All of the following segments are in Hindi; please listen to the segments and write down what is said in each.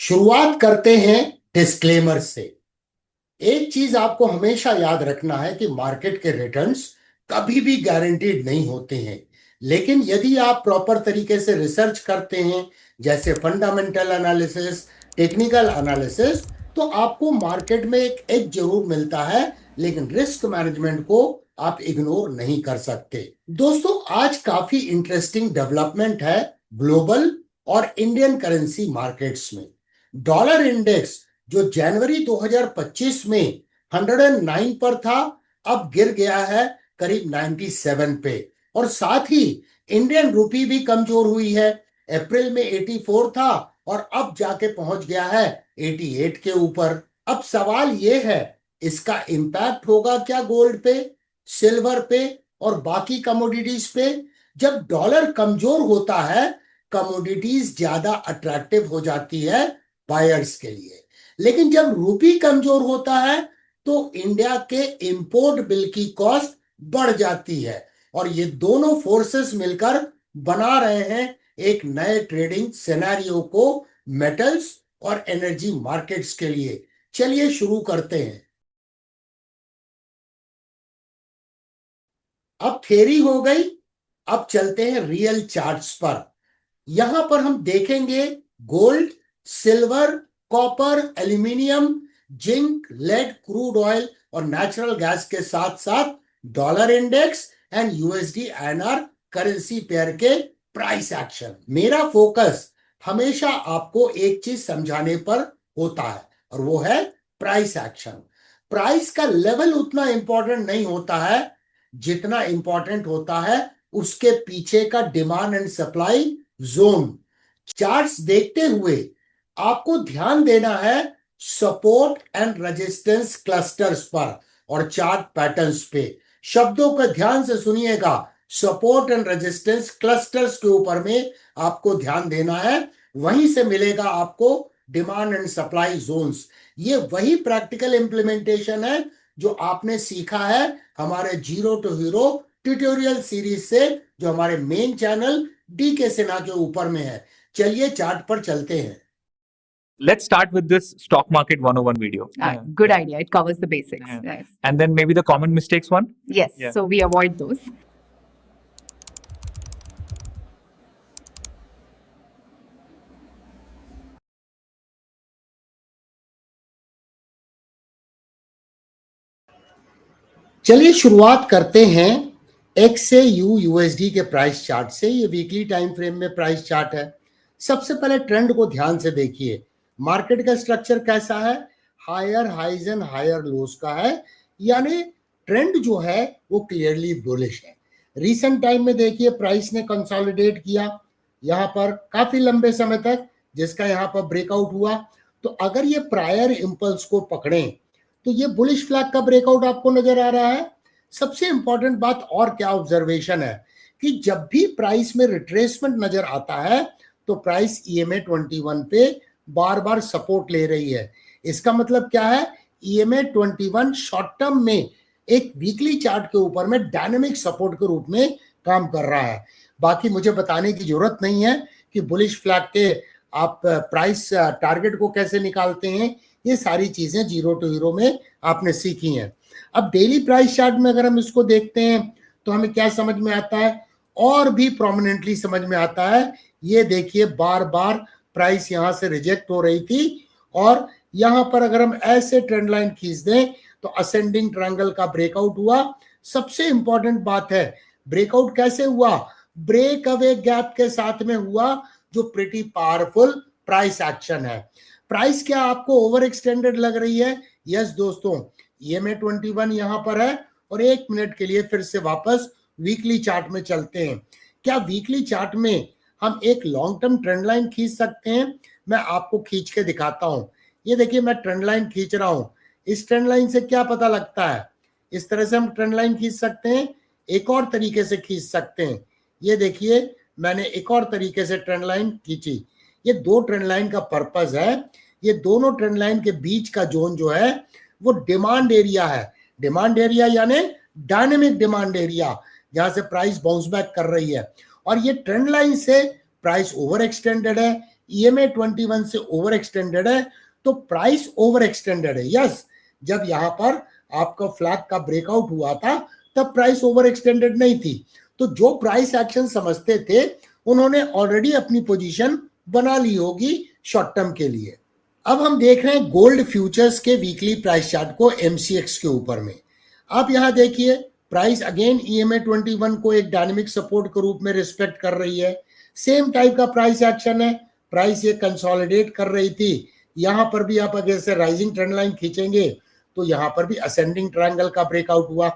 शुरुआत करते हैं डिस्क्लेमर से। एक चीज आपको हमेशा याद रखना है कि मार्केट के रिटर्न्स कभी भी गारंटीड नहीं होते हैं। लेकिन यदि आप प्रॉपर तरीके से रिसर्च करते हैं, जैसे फंडामेंटल एनालिसिस, टेक्निकल एनालिसिस, तो आपको मार्केट में एक एज जरूर मिलता है। लेकिन रिस्क मैनेजमेंट को आप इग्नोर नहीं कर सकते। दोस्तों, आज काफी इंटरेस्टिंग डेवलपमेंट है ग्लोबल और इंडियन करेंसी मार्केट्स में। डॉलर इंडेक्स जो जनवरी 2025 में 109 पर था, अब गिर गया है करीब 97 पे। और साथ ही इंडियन रुपी भी कमजोर हुई है। अप्रैल में 84 था और अब जाके पहुंच गया है 88 के ऊपर। अब सवाल यह है, इसका इंपैक्ट होगा क्या गोल्ड पे, सिल्वर पे और बाकी कमोडिटीज पे? जब डॉलर कमजोर होता है, कमोडिटीज ज्यादा अट्रैक्टिव हो जाती है बायर्स के लिए। लेकिन जब रूपी कमजोर होता है तो इंडिया के इंपोर्ट बिल की कॉस्ट बढ़ जाती है। और ये दोनों फोर्सेस मिलकर बना रहे हैं एक नए ट्रेडिंग सिनेरियो को मेटल्स और एनर्जी मार्केट्स के लिए। चलिए शुरू करते हैं। अब थ्योरी हो गई, अब चलते हैं रियल चार्ट्स पर। यहां पर हम देखेंगे gold, silver, copper, aluminium, zinc, lead, crude oil और नेचुरल गैस के साथ साथ dollar index and USD INR currency pair के प्राइस एक्शन। मेरा फोकस हमेशा आपको एक चीज समझाने पर होता है और वो है प्राइस एक्शन। प्राइस का लेवल उतना इंपॉर्टेंट नहीं होता है जितना इंपॉर्टेंट होता है उसके पीछे का demand and supply zone. Charts देखते हुए आपको ध्यान देना है सपोर्ट एंड रेजिस्टेंस क्लस्टर्स पर और चार्ट पैटर्न्स पे। शब्दों को ध्यान से सुनिएगा, सपोर्ट एंड रेजिस्टेंस क्लस्टर्स के ऊपर में आपको ध्यान देना है। वहीं से मिलेगा आपको डिमांड एंड सप्लाई जोन्स। ये वही प्रैक्टिकल इंप्लीमेंटेशन है जो आपने सीखा है हमारे zero to hero tutorial series से, जो हमारे मेन चैनल डी के सिन्हा के ऊपर में है। चलिए चार्ट पर चलते हैं। Let's start with this stock market 101 video. Good idea. It covers the basics. Yeah. Yes. And then maybe the common mistakes one. Yes. Yeah. So we avoid those. चलिए शुरुआत करते हैं एक्स से यू यूएसडी के प्राइस चार्ट से। ये वीकली टाइम फ्रेम में प्राइस चार्ट है। सबसे पहले ट्रेंड को ध्यान से देखिए। मार्केट का स्ट्रक्चर कैसा है? Higher highs and higher lows का है, यानी ट्रेंड जो है वो क्लियरली बुलिश है। रीसेंट टाइम में देखिए प्राइस ने कंसोलिडेट किया यहाँ पर काफी लंबे समय तक, जिसका यहाँ पर ब्रेकआउट हुआ। तो अगर ये प्रायर इंपल्स को पकड़ें तो ये बुलिश फ्लैग का ब्रेकआउट आपको नजर आ रहा है। सबसे इंपॉर्टेंट बात और क्या ऑब्जर्वेशन है कि जब भी प्राइस में रिट्रेसमेंट नजर आता है तो प्राइस EMA 21 पे बार बार सपोर्ट ले रही है। इसका मतलब क्या है? EMA 21 शॉर्ट टर्म में एक वीकली चार्ट के ऊपर में डायनेमिक सपोर्ट के रूप में काम कर रहा है। बाकी मुझे बताने की जरूरत नहीं है कि बुलिश फ्लैग के आप प्राइस टारगेट को कैसे निकालते हैं। ये सारी चीजें जीरो टू हीरो में आपने सीखी हैं। अब डेली प्राइस चार्ट में अगर हम इसको देखते हैं तो हमें क्या समझ में आता है, और भी प्रोमिनेंटली समझ में आता है। ये देखिए बार बार प्राइस यहां से रिजेक्ट हो रही थी और यहां पर अगर हम ऐसे ट्रेंड लाइन खींच दें तो असेंडिंग ट्रायंगल का ब्रेकआउट हुआ। सबसे इंपॉर्टेंट बात है, ब्रेकआउट कैसे हुआ? ब्रेक अवे गैप के साथ में हुआ, जो प्रिटी पावरफुल प्राइस एक्शन है। प्राइस क्या आपको ओवर एक्सटेंडेड लग रही है? यस दोस्तों, EMA 21 यहां पर है। और एक मिनट के लिए फिर से वापस वीकली चार्ट में चलते हैं। क्या वीकली चार्ट में हम एक लॉन्ग टर्म ट्रेंड लाइन खींच सकते हैं? मैं आपको खींच के दिखाता हूं। ये देखिए मैं ट्रेंड लाइन खींच रहा हूं। इस ट्रेंड लाइन से क्या पता लगता है? इस तरह से हम ट्रेंड लाइन खींच सकते हैं, एक और तरीके से खींच सकते हैं। ये देखिए मैंने एक और तरीके से ट्रेंड लाइन खींची। ये दो ट्रेंड लाइन का पर्पस है, ये दोनों ट्रेंड लाइन के बीच का जोन जो है वो डिमांड एरिया है। डिमांड एरिया यानी डायनेमिक डिमांड एरिया, जहां से प्राइस बाउंस बैक कर रही है। और ये ट्रेंड लाइन से प्राइस ओवर एक्सटेंडेड है, EMA 21 से ओवर एक्सटेंडेड है तो प्राइस ओवर एक्सटेंडेड है। यस, जब यहां पर आपका फ्लैग का ब्रेकआउट हुआ था तब प्राइस ओवर एक्सटेंडेड नहीं थी। तो जो प्राइस एक्शन समझते थे उन्होंने ऑलरेडी अपनी पोजीशन बना ली होगी शॉर्ट टर्म के लिए। अब हम देख रहे हैं गोल्ड फ्यूचर्स के वीकली प्राइस चार्ट को MCX के ऊपर में। आप यहां देखिए प्राइस अगेन EMA 21 को एक डायनेमिक सपोर्ट के रूप में रिस्पेक्ट कर रही है। सेम टाइप का प्राइस एक्शन है, प्राइस ये कंसोलिडेट कर रही थी। यहां पर भी आप अगर से राइजिंग ट्रेंड लाइन खींचेंगे तो यहां पर भी असेंडिंग ट्रायंगल का ब्रेकआउट हुआ।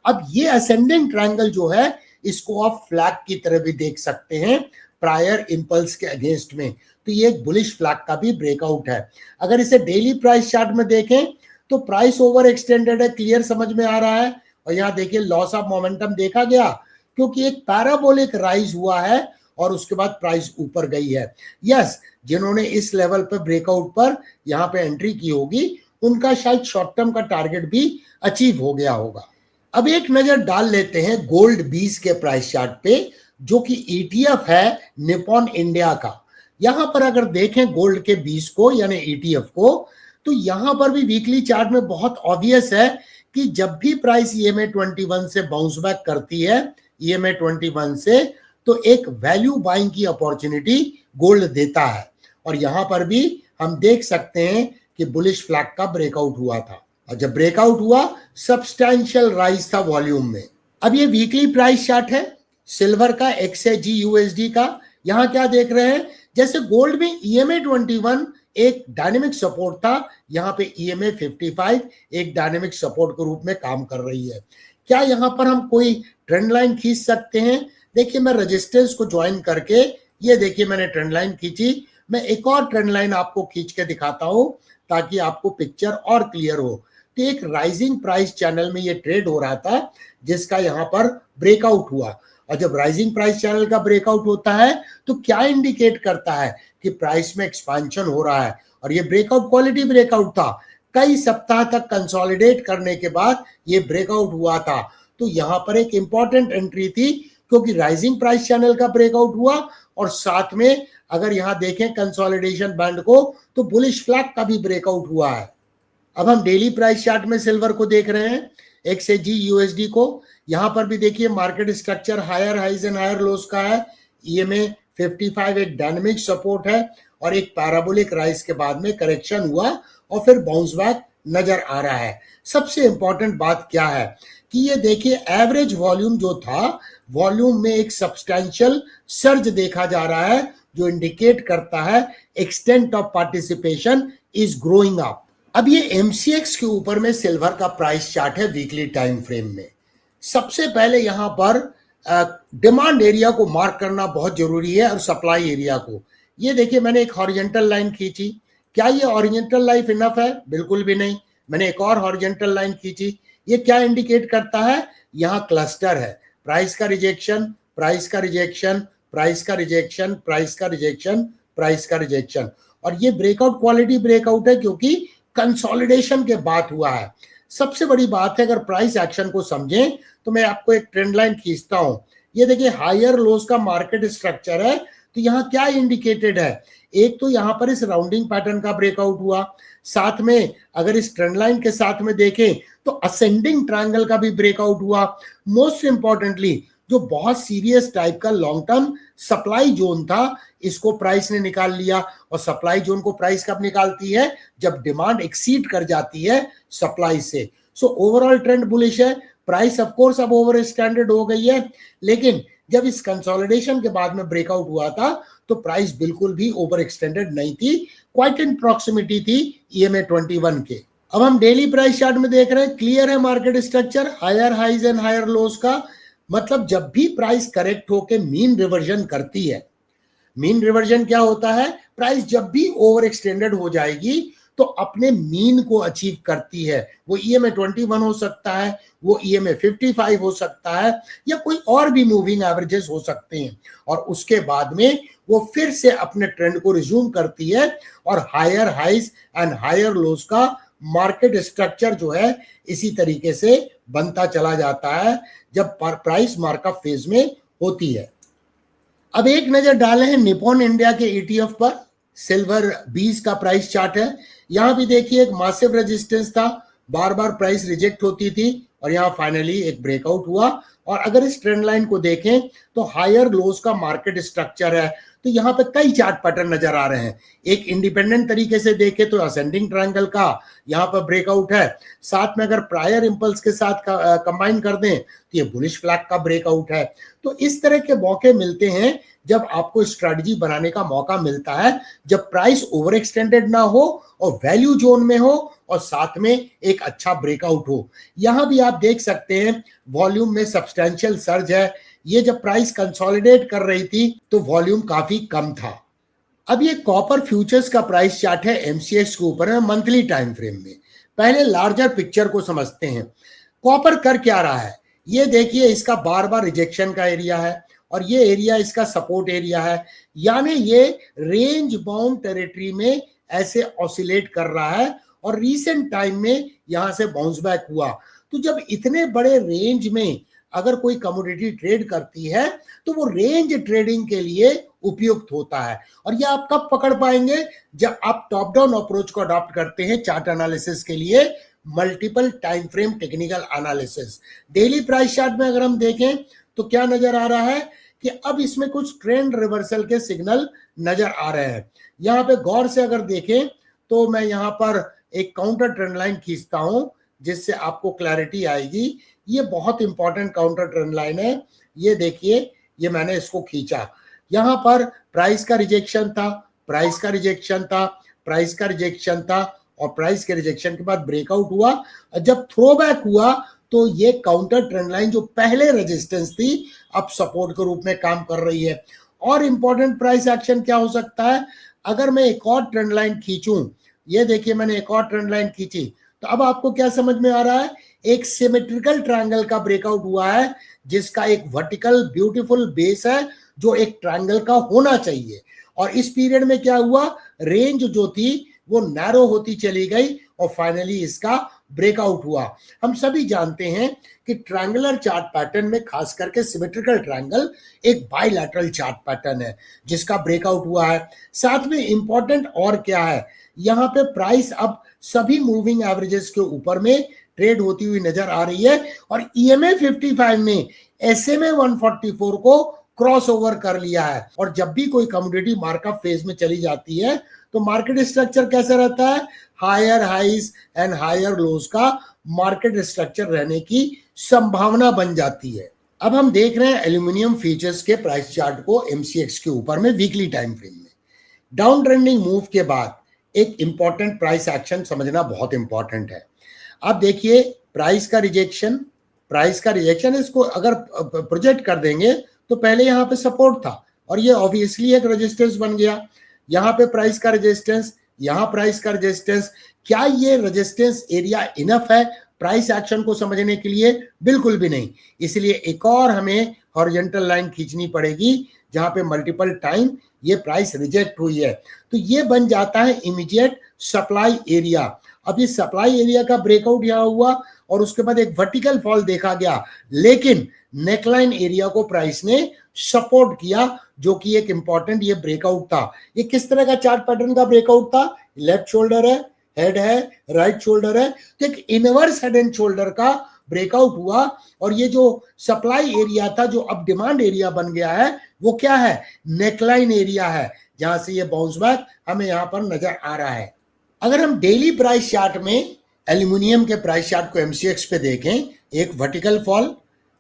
अब ये असेंडिंग ट्रायंगल जो है इसको आप फ्लैग की तरह भी देख सकते हैं प्रायर इंपल्स के अगेंस्ट में, तो ये एक बुलिश फ्लैग का भी ब्रेकआउट है। अगर इसे डेली प्राइस चार्ट में देखें तो प्राइस ओवर एक्सटेंडेड है, क्लियर समझ में आ रहा है। और यहाँ देखिए लॉस ऑफ मोमेंटम देखा गया क्योंकि एक पैराबोलिक राइज हुआ है और उसके बाद प्राइस ऊपर गई है। यस, जिन्होंने इस लेवल पर ब्रेकआउट पर यहाँ पे एंट्री की होगी उनका शायद शॉर्ट टर्म का टारगेट भी अचीव हो गया होगा। अब एक नजर डाल लेते हैं गोल्ड 20 के प्राइस चार्ट पे, जो कि ETF है निपॉन इंडिया का। यहां पर अगर देखें गोल्ड के 20 को यानी ETF को, तो यहां पर भी वीकली चार्ट में बहुत ऑब्वियस है कि जब भी प्राइस EMA 21 से बाउंस बैक करती है EMA 21 से, तो एक वैल्यू बाइंग की अपॉर्चुनिटी गोल्ड देता है। और यहां पर भी हम देख सकते हैं कि बुलिश फ्लैग का ब्रेकआउट हुआ था और जब ब्रेकआउट हुआ सब्सटैंशियल राइज था वॉल्यूम में। अब ये वीकली प्राइस चार्ट है सिल्वर का XAG USD का। यहां क्या देख रहे हैं, जैसे गोल्ड में EMA 21 एक डायनेमिक सपोर्ट था, यहां पे EMA 55 एक डायनेमिक सपोर्ट के रूप में काम कर रही है। क्या यहां पर हम कोई ट्रेंड लाइन खींच सकते हैं? देखिए मैं रेजिस्टेंस को ज्वाइन करके, ये देखिए मैंने ट्रेंड लाइन खींची। मैं एक और ट्रेंड लाइन आपको खींच के दिखाता हूं ताकि आपको पिक्चर और क्लियर हो। तो एक राइजिंग प्राइस चैनल में ये ट्रेड हो रहा था जिसका यहाँ पर ब्रेकआउट हुआ। और जब राइजिंग प्राइस चैनल का ब्रेकआउट होता है तो क्या इंडिकेट करता है कि प्राइस में एक्सपेंशन हो रहा है। और ये ब्रेकआउट क्वालिटी ब्रेकआउट था, कई सप्ताह तक कंसोलिडेट करने के बाद ये ब्रेकआउट हुआ था। तो यहाँ पर एक इंपॉर्टेंट एंट्री थी क्योंकि राइजिंग प्राइस चैनल का ब्रेकआउट हुआ और साथ में अगर यहां देखें कंसोलिडेशन बैंड को तो बुलिश फ्लैग का भी ब्रेकआउट हुआ है। अब हम डेली प्राइस चार्ट में सिल्वर को देख रहे हैं XAG USD को। यहां पर भी देखिए market structure higher highs and higher lows का है। EMA 55 एक डायनेमिक सपोर्ट है और एक पैराबोलिक राइज के बाद में करेक्शन हुआ और फिर बाउंस बैक नजर आ रहा है। सबसे इंपॉर्टेंट बात क्या है कि ये देखिए एवरेज वॉल्यूम जो था, वॉल्यूम में एक सब्सटैंशियल सर्ज देखा जा रहा है जो इंडिकेट करता है extent of participation is growing up. अब ये MCX के ऊपर में सिल्वर का प्राइस चार्ट है वीकली टाइम फ्रेम में। सबसे पहले यहां पर डिमांड एरिया को मार्क करना बहुत जरूरी है और सप्लाई एरिया को। ये देखिए मैंने एक हॉरिजॉन्टल लाइन खींची। क्या ये हॉरिजॉन्टल लाइन इनफ है? बिल्कुल भी नहीं। मैंने एक और हॉरिजॉन्टल लाइन खींची। ये क्या इंडिकेट करता है? यहाँ क्लस्टर है, प्राइस का रिजेक्शन, प्राइस का रिजेक्शन, प्राइस का रिजेक्शन, प्राइस का रिजेक्शन, प्राइस का रिजेक्शन। और ये ब्रेकआउट क्वालिटी ब्रेकआउट है क्योंकि कंसोलिडेशन के बाद हुआ है। सबसे बड़ी बात है, अगर प्राइस एक्शन को समझें तो मैं आपको एक ट्रेंड लाइन खींचता हूं। ये देखिए हायर लोस का मार्केट स्ट्रक्चर है। तो यहाँ क्या इंडिकेटेड है? एक तो यहाँ पर इस राउंडिंग पैटर्न का ब्रेकआउट हुआ, साथ में अगर इस ट्रेंड लाइन के साथ में देखें तो असेंडिंग ट्रायंगल का भी ब्रेकआउट हुआ। मोस्ट इंपॉर्टेंटली जो बहुत सीरियस टाइप का लॉन्ग टर्म सप्लाई जोन था, इसको प्राइस ने निकाल लिया। और सप्लाई जोन को प्राइस कब निकालती है? जब डिमांड एक्सीड कर जाती है सप्लाई से। सो ओवरऑल ट्रेंड बुलिश है। प्राइस ऑफ कोर्स अब ओवर स्टैंडर्ड हो गई है, लेकिन जब इस कंसोलिडेशन के बाद में ब्रेकआउट हुआ था तो प्राइस बिल्कुल भी ओवर एक्सटेंडेड नहीं थी, क्वाइट इन प्रॉक्सिमिटी थी EMA 21 के। अब हम डेली प्राइस चार्ट में देख रहे हैं, क्लियर है market structure higher highs and higher lows का। मतलब जब भी प्राइस करेक्ट होके मीन रिवर्जन करती है, मीन रिवर्जन क्या होता है? प्राइस जब भी ओवर एक्सटेंडेड हो जाएगी तो अपने मीन को अचीव करती है। वो EMA 21 हो सकता है, वो EMA 55 हो सकता है, या कोई और भी मूविंग एवरेजेस हो सकते हैं। और उसके बाद में वो फिर से अपने ट्रेंड को रिज्यूम करती है और higher highs and higher lows का मार्केट स्ट्रक्चर जो है इसी तरीके से बनता चला जाता है जब प्राइस मार्कअप फेज में होती है। अब एक नजर डाले हैं निपॉन इंडिया के ETF पर। सिल्वर 20 का प्राइस चार्ट है। यहां भी देखिए एक मासिव रेजिस्टेंस था, बार बार प्राइस रिजेक्ट होती थी और यहां फाइनली एक ब्रेकआउट हुआ। और अगर इस ट्रेंड लाइन को देखें तो हायर लोज का मार्केट स्ट्रक्चर है, तो यहाँ पे कई चार्ट पैटर्न नजर आ रहे हैं। एक इंडिपेंडेंट तरीके से देखें तो असेंडिंग ट्रायंगल का यहाँ पर ब्रेकआउट है, साथ में अगर प्रायर इंपल्स के साथ कंबाइन कर दें तो ये बुलिश फ्लैग का ब्रेकआउट है। तो इस तरह के मौके मिलते हैं जब आपको स्ट्रेटजी बनाने का मौका मिलता है, जब प्राइस ओवर एक्सटेंडेड ना हो और वैल्यू जोन में हो और साथ में एक अच्छा ब्रेकआउट हो। यहां भी आप देख सकते हैं वॉल्यूम में सब्सटेंशियल सर्ज है। ये जब प्राइस कंसोलिडेट कर रही थी तो वॉल्यूम काफी कम था। अब ये कॉपर फ्यूचर्स का प्राइस चार्ट है, एमसीएक्स के ऊपर है मंथली टाइम फ्रेम में। पहले लार्जर पिक्चर को समझते हैं। कॉपर कर क्या रहा है, ये देखिए इसका बार बार रिजेक्शन का एरिया है और ये एरिया इसका सपोर्ट एरिया है, यानी ये रेंज बाउंड टेरिटरी में ऐसे ऑसिलेट कर रहा है और रीसेंट टाइम में यहां से बाउंस बैक हुआ। तो जब इतने बड़े रेंज में अगर कोई कमोडिटी ट्रेड करती है तो वो रेंज ट्रेडिंग के लिए उपयुक्त होता है। और ये आप कब पकड़ पाएंगे, जब आप टॉप डाउन अप्रोच को अडॉप्ट करते हैं चार्ट एनालिसिस के लिए, multiple time frame technical analysis. Daily price chart में अगर हम देखें तो क्या नजर आ रहा है कि अब इसमें कुछ ट्रेंड रिवर्सल के सिग्नल नजर आ रहे हैं। यहाँ पे गौर से अगर देखें तो मैं यहाँ पर एक काउंटर ट्रेंड लाइन खींचता हूं जिससे आपको क्लैरिटी आएगी। ये बहुत इंपॉर्टेंट काउंटर ट्रेंड लाइन है। ये देखिए, ये मैंने इसको खींचा, यहाँ पर प्राइस का रिजेक्शन था, प्राइस का रिजेक्शन था, प्राइस का रिजेक्शन था और प्राइस के रिजेक्शन के बाद ब्रेकआउट हुआ। जब थ्रो बैक हुआ तो ये काउंटर ट्रेंड लाइन जो पहले रेजिस्टेंस थी अब सपोर्ट के रूप में काम कर रही है। और इंपॉर्टेंट प्राइस एक्शन क्या हो सकता है, अगर मैं एक और ट्रेंड लाइन खींचूं, ये देखिए मैंने एक और ट्रेंड लाइन खींची, तो अब आपको क्या समझ में आ रहा है, एक सिमेट्रिकल ट्रायंगल का ब्रेकआउट हुआ है जिसका एक वर्टिकल ब्यूटीफुल बेस है जो एक ट्रायंगल का होना चाहिए। और इस पीरियड में क्या हुआ, रेंज जो थी वो नैरो होती चली गई और फाइनली इसका ब्रेकआउट हुआ। हम सभी जानते हैं कि ट्रायंगुलर चार्ट पैटर्न में खास करके सिमेट्रिकल ट्रायंगल एक बाइलैटरल चार्ट पैटर्न है जिसका ब्रेकआउट हुआ है। साथ में इंपॉर्टेंट और क्या है, यहाँ पे प्राइस अब सभी मूविंग एवरेजेस के ऊपर में ट्रेड होती हुई नजर आ रही है और EMA 55 ने SMA 144 को क्रॉस ओवर कर लिया है। और जब भी कोई कमोडिटी मार्कअप फेज में चली जाती है तो मार्केट स्ट्रक्चर कैसा रहता है, higher highs and higher lows का मार्केट स्ट्रक्चर रहने की संभावना बन जाती है। अब हम देख रहे हैं एल्यूमिनियम फ्यूचर्स के प्राइस चार्ट को MCX के ऊपर में वीकली टाइम फ्रेम में। डाउन ट्रेंडिंग मूव के बाद एक इंपॉर्टेंट प्राइस एक्शन समझना बहुत इंपॉर्टेंट है। आप देखिए प्राइस का रिजेक्शन इसको अगर प्रोजेक्ट कर देंगे तो पहले यहाँ पे सपोर्ट था और ये ऑब्वियसली एक रेजिस्टेंस बन गया। यहाँ पे प्राइस का रेजिस्टेंस, यहाँ प्राइस का रेजिस्टेंस, क्या ये रेजिस्टेंस एरिया इनफ है प्राइस एक्शन को समझने के लिए? बिल्कुल भी नहीं। इसलिए एक और हमें हॉरिजॉन्टल लाइन खींचनी पड़ेगी जहां पे मल्टीपल टाइम ये प्राइस रिजेक्ट हुई है, तो ये बन जाता है इमीडिएट सप्लाई एरिया। अब ये सप्लाई एरिया का ब्रेकआउट यहाँ हुआ और उसके बाद एक वर्टिकल फॉल देखा गया, लेकिन नेकलाइन एरिया को प्राइस ने सपोर्ट किया जो कि एक इंपॉर्टेंट ये ब्रेकआउट था। ये किस तरह का चार्ट पैटर्न का ब्रेकआउट था, लेफ्ट शोल्डर है, हेड है, राइट शोल्डर है, तो एक इनवर्स हेड एंड शोल्डर का ब्रेकआउट हुआ और ये जो सप्लाई एरिया था जो अब डिमांड एरिया बन गया है वो क्या है, नेकलाइन एरिया है, जहां से ये बाउंस बैक हमें यहां पर नजर आ रहा है। अगर हम डेली प्राइस चार्ट में एल्यूमिनियम के प्राइस चार्ट को MCX पे देखें, एक वर्टिकल फॉल,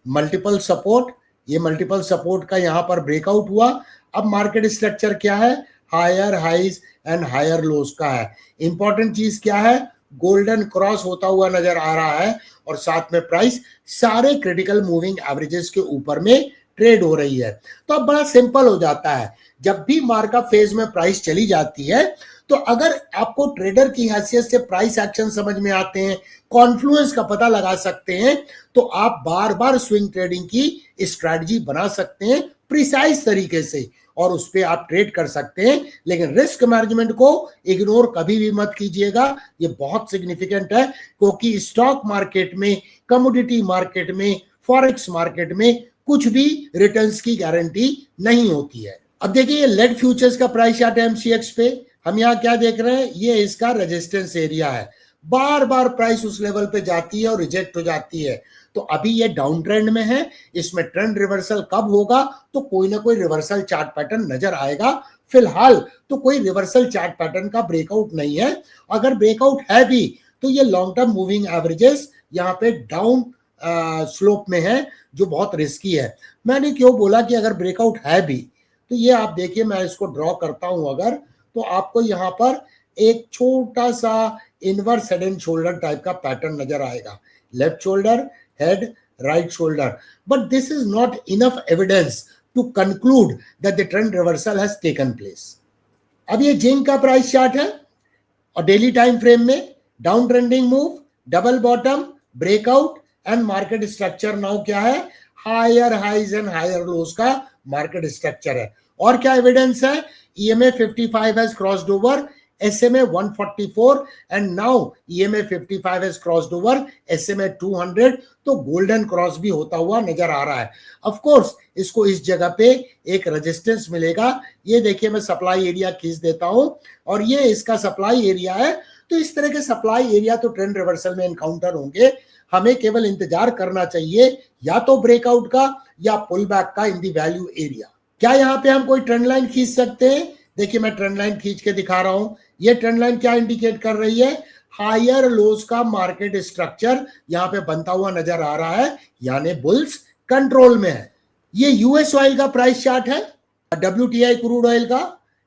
मल्टीपल सपोर्ट, ये मल्टीपल सपोर्ट का यहां पर ब्रेकआउट हुआ। अब मार्केट स्ट्रक्चर क्या है, higher highs and higher lows का है। इंपॉर्टेंट चीज क्या है, गोल्डन क्रॉस होता हुआ नजर आ रहा है और साथ में प्राइस सारे क्रिटिकल मूविंग एवरेजेस के ऊपर में ट्रेड हो रही है। तो अब बड़ा सिंपल हो जाता है, जब भी मार्कअप फेज में प्राइस चली जाती है तो अगर आपको ट्रेडर की हैसियत से प्राइस एक्शन समझ में आते हैं, कॉन्फ्लुएंस का पता लगा सकते हैं, तो आप बार बार स्विंग ट्रेडिंग की स्ट्रैटेजी बना सकते हैं प्रिसाइज तरीके से और उस पर आप ट्रेड कर सकते हैं। लेकिन रिस्क मैनेजमेंट को इग्नोर कभी भी मत कीजिएगा, ये बहुत सिग्निफिकेंट है, क्योंकि स्टॉक मार्केट में, कमोडिटी मार्केट में, फॉरेक्स मार्केट में कुछ भी रिटर्न्स की गारंटी नहीं होती है। अब देखिए ये लेड फ्यूचर्स का प्राइस चार्ट है एमसीएक्स पे। हम यहाँ क्या देख रहे हैं, ये इसका रेजिस्टेंस एरिया है। बार बार प्राइस उस लेवल पे जाती है और रिजेक्ट हो जाती है। तो अभी ये डाउन ट्रेंड में है, इसमें ट्रेंड रिवर्सल कब होगा, तो कोई ना कोई रिवर्सल चार्ट पैटर्न नजर आएगा। फिलहाल तो कोई रिवर्सल चार्ट पैटर्न का ब्रेकआउट नहीं है। अगर ब्रेकआउट है भी तो ये लॉन्ग टर्म मूविंग एवरेजेस यहाँ पे डाउन स्लोप में है, जो बहुत रिस्की है। मैंने क्यों बोला कि अगर ब्रेकआउट है भी, तो ये आप देखिए, मैं इसको ड्रॉ करता हूं अगर, तो आपको यहाँ पर एक छोटा सा inverse head and shoulder type का पैटर्न नजर आएगा। Left shoulder, head, right shoulder, but this is not enough evidence to conclude that the trend reversal has taken place. अब ये जिंक का प्राइस चार्ट है और डेली टाइम फ्रेम में down trending move, double bottom, breakout and market structure now क्या है, higher highs and higher lows का मार्केट स्ट्रक्चर है। और क्या एविडेंस है, EMA 55 has crossed over SMA 144 and now EMA 55 has crossed over SMA 200। तो गोल्डन क्रॉस भी होता हुआ नजर आ रहा है। ऑफ कोर्स इसको इस जगह पे एक रेजिस्टेंस मिलेगा। ये देखिए मैं सप्लाई एरिया खींच देता हूं और ये इसका सप्लाई एरिया है। तो इस तरह के सप्लाई एरिया तो ट्रेंड रिवर्सल में एनकाउंटर होंगे। हमें केवल इंतजार करना चाहिए या तो ब्रेकआउट का या पुल बैक का इन दी वैल्यू एरिया। क्या यहाँ पे हम कोई ट्रेंड लाइन खींच सकते हैं? देखिए मैं ट्रेंड लाइन खींच के दिखा रहा हूं। ये ट्रेंड लाइन क्या इंडिकेट कर रही है, हायर लोज का मार्केट स्ट्रक्चर यहाँ पे बनता हुआ नजर आ रहा है, यानी बुल्स कंट्रोल में है। ये यूएस ऑयल का प्राइस चार्ट है, WTI क्रूड ऑयल का।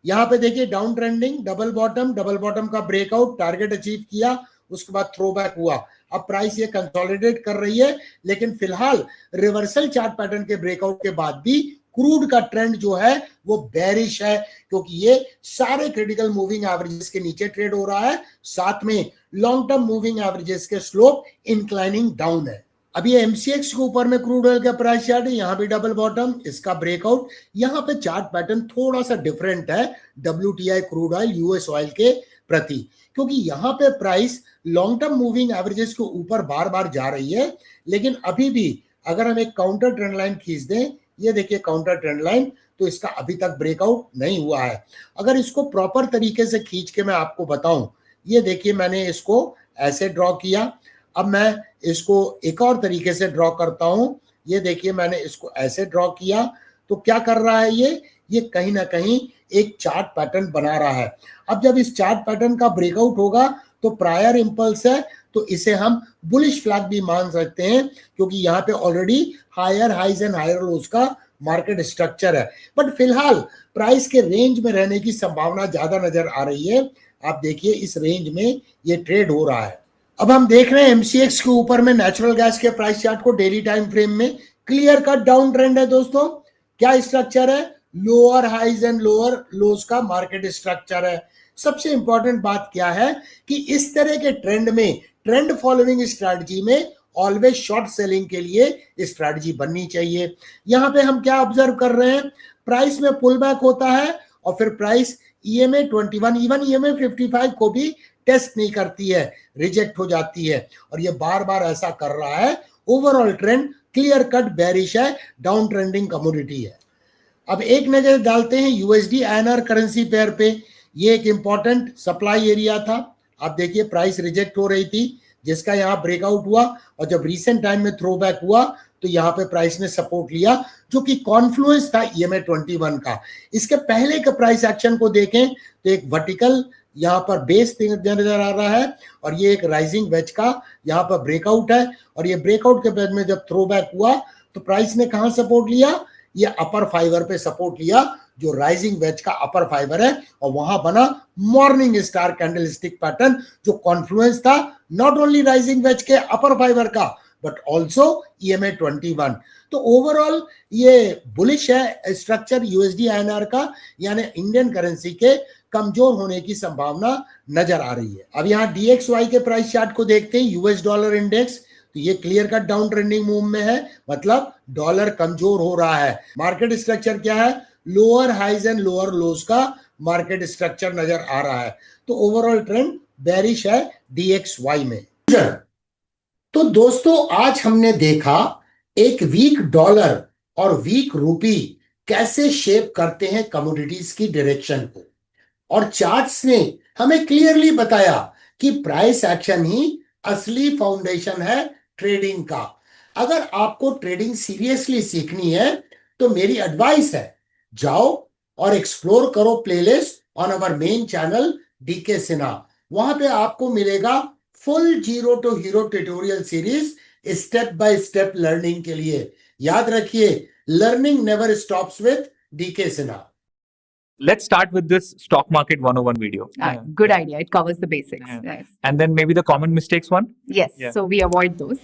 यहाँ पे देखिए डाउन ट्रेंडिंग, डबल बॉटम का ब्रेकआउट, टारगेट अचीव किया, उसके बाद थ्रो बैक हुआ। अब प्राइस ये कंसोलिडेट कर रही है, लेकिन फिलहाल रिवर्सल चार्ट पैटर्न के ब्रेकआउट के बाद भी क्रूड का ट्रेंड जो है वो बेरिश है, क्योंकि ये सारे क्रिटिकल मूविंग एवरेजेस के नीचे ट्रेड हो रहा है। साथ में लॉन्ग टर्म मूविंग एवरेजेस के स्लोप इंक्लाइनिंग डाउन है। अब ये एमसीएक्स के ऊपर में क्रूड ऑयल का प्राइस चार्ट है, यहाँ भी डबल बॉटम, इसका ब्रेकआउट। यहाँ पे चार्ट पैटर्न थोड़ा सा डिफरेंट है WTI crude oil US oil के प्रति, क्योंकि यहाँ पे price long term moving averages के ऊपर बार बार जा रही है। लेकिन अभी भी अगर हम एक काउंटर ट्रेंड लाइन खींच दें, ये देखिए काउंटर ट्रेंड लाइन, तो इसका अभी तक ब्रेकआउट नहीं हुआ है। अगर इसको प्रॉपर तरीके से खींच के मैं आपको बताऊं, ये देखिए मैंने इसको ऐसे ड्रॉ किया। अब मैं इसको एक और तरीके से ड्रॉ करता हूं। ये देखिए मैंने इसको ऐसे ड्रॉ किया, तो क्या कर रहा है ये कहीं ना कहीं एक चार्ट पैटर्न बना रहा है। अब जब इस चार्ट पैटर्न का ब्रेकआउट होगा तो प्रायर इंपल्स है, तो इसे हम बुलिश फ्लैग भी मान सकते हैं, क्योंकि यहाँ पे already higher highs and higher lows का मार्केट स्ट्रक्चर है। बट फिलहाल प्राइस के रेंज में रहने की संभावना ज्यादा नजर आ रही है। आप देखिए इस रेंज में ये ट्रेड हो रहा है। अब हम देख रहे हैं एमसीएक्स के ऊपर में नेचुरल गैस के प्राइस चार्ट को डेली टाइम फ्रेम में। क्लियर कट डाउन ट्रेंड है दोस्तों। क्या स्ट्रक्चर है, lower highs and lower lows का मार्केट स्ट्रक्चर है। सबसे इंपॉर्टेंट बात क्या है कि इस तरह के ट्रेंड में, ट्रेंड फॉलोइंग स्ट्रैटेजी में ऑलवेज शॉर्ट सेलिंग के लिए स्ट्रैटेजी बननी चाहिए। यहां पे हम क्या ऑब्जर्व कर रहे हैं, प्राइस में पुल बैक होता है और फिर प्राइस EMA 21 इवन EMA 55 को भी टेस्ट नहीं करती है, रिजेक्ट हो जाती है, और ये बार बार ऐसा कर रहा है। Overall trend clear cut bearish है, डाउन ट्रेंडिंग कमोडिटी है। अब एक नजर डालते हैं USD INR करेंसी पेयर पे। ये एक इंपॉर्टेंट सप्लाई एरिया था। आप देखिए प्राइस रिजेक्ट हो रही थी, जिसका यहाँ ब्रेकआउट हुआ, और जब रीसेंट टाइम में थ्रो बैक हुआ तो यहाँ पे प्राइस ने सपोर्ट लिया, जो कि कॉन्फ्लुएंस था EMA 21 का। इसके पहले के प्राइस एक्शन को देखें तो एक वर्टिकल यहाँ पर बेस नजर आ रहा है, और ये एक राइजिंग वेज का यहाँ पर ब्रेकआउट है। और ये ब्रेकआउट के बाद में जब थ्रो बैक हुआ तो प्राइस ने कहाँ सपोर्ट लिया, ये अपर फाइबर पे सपोर्ट लिया, जो राइजिंग वेज का अपर फाइबर है, और वहां बना मॉर्निंग स्टार कैंडलस्टिक पैटर्न, जो कॉन्फ्लुएंस था नॉट ओनली राइजिंग वेज के अपर फाइबर का बट ऑल्सो EMA 21। तो ओवरऑल ये बुलिश है स्ट्रक्चर USD INR का, यानी इंडियन करेंसी के कमजोर होने की संभावना नजर आ रही है। अब यहाँ DXY के प्राइस चार्ट को देखते हैं, US डॉलर इंडेक्स। तो ये clear cut down trending move में है, मतलब डॉलर कमजोर हो रहा है। मार्केट स्ट्रक्चर क्या है, lower highs and lower lows का मार्केट स्ट्रक्चर नजर आ रहा है। तो ओवरऑल ट्रेंड बेरिश है DXY में। तो दोस्तों आज हमने देखा एक वीक डॉलर और वीक रूपी कैसे शेप करते हैं कमोडिटीज की डायरेक्शन को। और चार्ट्स ने हमें क्लियरली बताया कि प्राइस एक्शन ही असली फाउंडेशन है ट्रेडिंग का। अगर आपको ट्रेडिंग सीरियसली सीखनी है तो मेरी एडवाइस है, जाओ और एक्सप्लोर करो playlist on our main channel DK Sinha. वहां पे आपको मिलेगा full zero to hero tutorial series step by step learning के लिए। याद रखिए, learning never stops with DK Sinha. Let's start with this stock market 101 video. Good idea. It covers the basics. Yeah. Yes. And then maybe the common mistakes one. Yes. Yeah. So we avoid those.